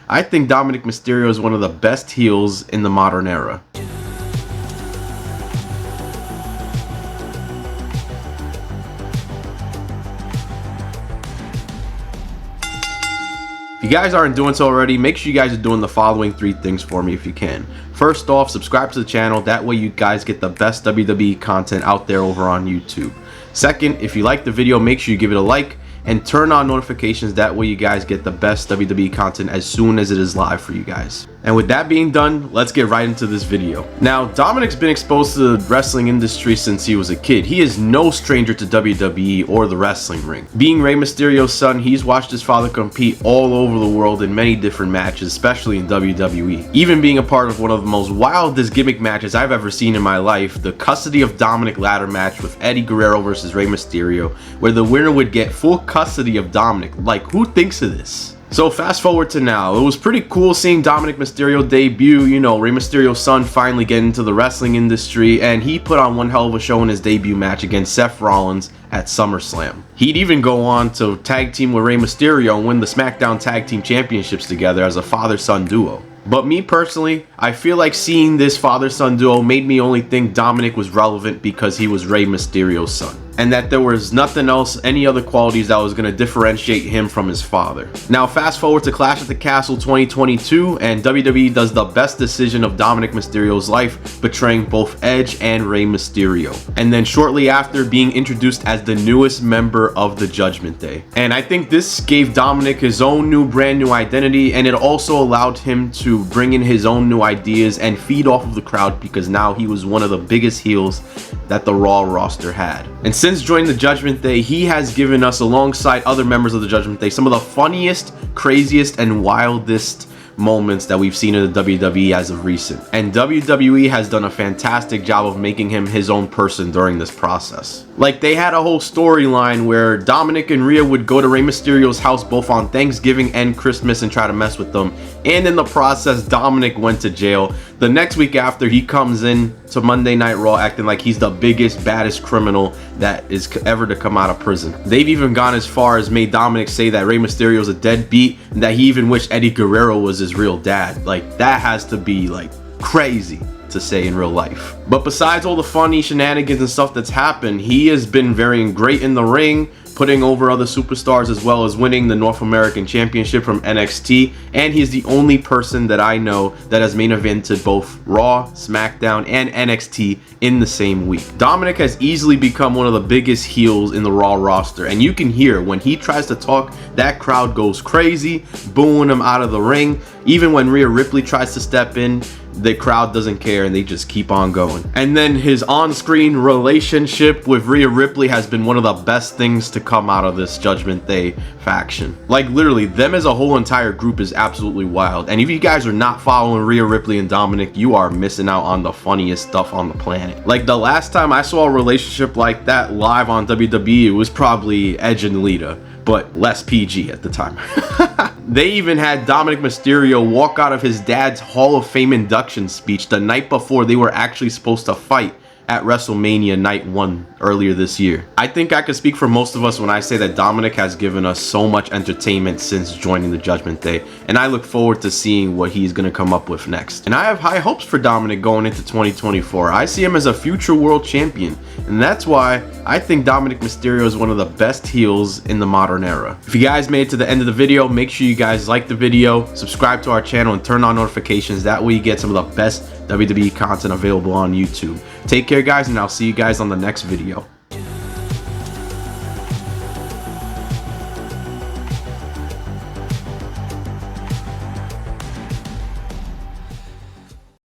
I think Dominik Mysterio is one of the best heels in the modern era. If you guys aren't doing so already, make sure you guys are doing the following 3 things for me if you can. First off, subscribe to the channel. That way you guys get the best WWE content out there over on YouTube. Second, if you like the video, make sure you give it a like and turn on notifications. That way you guys get the best WWE content as soon as it is live for you guys. And with that being done, let's get right into this video. Now, Dominik's been exposed to the wrestling industry since he was a kid. He is no stranger to WWE or the wrestling ring. Being Rey Mysterio's son, he's watched his father compete all over the world in many different matches, especially in WWE. Even being a part of one of the most wildest gimmick matches I've ever seen in my life, the Custody of Dominik ladder match with Eddie Guerrero versus Rey Mysterio, where the winner would get full custody of Dominik. Like, who thinks of this? So fast forward to now. It was pretty cool seeing Dominik Mysterio debut, you know, Rey Mysterio's son finally get into the wrestling industry, and he put on one hell of a show in his debut match against Seth Rollins at SummerSlam. He'd even go on to tag team with Rey Mysterio and win the SmackDown Tag Team Championships together as a father-son duo. But me personally, I feel like seeing this father-son duo made me only think Dominik was relevant because he was Rey Mysterio's son, and that there was nothing else, any other qualities that was going to differentiate him from his father. Now fast forward to Clash at the Castle 2022, and WWE does the best decision of Dominik Mysterio's life, betraying both Edge and Rey Mysterio, and then shortly after being introduced as the newest member of the Judgment Day. And I think this gave Dominik his own brand new identity, and it also allowed him to bring in his own new ideas and feed off of the crowd, because now he was one of the biggest heels that the Raw roster had. And since joining the Judgment Day, he has given us, alongside other members of the Judgment Day, some of the funniest, craziest, and wildest moments that we've seen in the WWE as of recent. And WWE has done a fantastic job of making him his own person during this process. Like, they had a whole storyline where Dominik and Rhea would go to Rey Mysterio's house both on Thanksgiving and Christmas and try to mess with them, and in the process Dominik went to jail. The next week after, he comes in to Monday Night Raw acting like he's the biggest, baddest criminal that is ever to come out of prison. They've even gone as far as made Dominik say that Rey Mysterio's a deadbeat, and that he even wished Eddie Guerrero was his real dad. Like, that has to be like crazy to say in real life. But besides all the funny shenanigans and stuff that's happened, he has been very great in the ring, putting over other superstars, as well as winning the North American Championship from NXT, and he's the only person that I know that has main evented both Raw, SmackDown, and NXT in the same week. Dominik has easily become one of the biggest heels in the Raw roster, and you can hear when he tries to talk, that crowd goes crazy, booing him out of the ring. Even when Rhea Ripley tries to step in, the crowd doesn't care and they just keep on going. And then his on-screen relationship with Rhea Ripley has been one of the best things to come out of this Judgment Day faction. Like, literally, them as a whole entire group is absolutely wild. And if you guys are not following Rhea Ripley and Dominik, you are missing out on the funniest stuff on the planet. Like, the last time I saw a relationship like that live on WWE, it was probably Edge and Lita, but less PG at the time. They even had Dominik Mysterio walk out of his dad's Hall of Fame induction speech the night before they were actually supposed to fight at WrestleMania Night 1 earlier this year. I think I could speak for most of us when I say that Dominik has given us so much entertainment since joining the Judgment Day, and I look forward to seeing what he's going to come up with next. And I have high hopes for Dominik going into 2024. I see him as a future world champion, and that's why I think Dominik Mysterio is one of the best heels in the modern era. If you guys made it to the end of the video, make sure you guys like the video, subscribe to our channel, and turn on notifications. That way you get some of the best WWE content available on YouTube. Take care, guys, and I'll see you guys on the next video.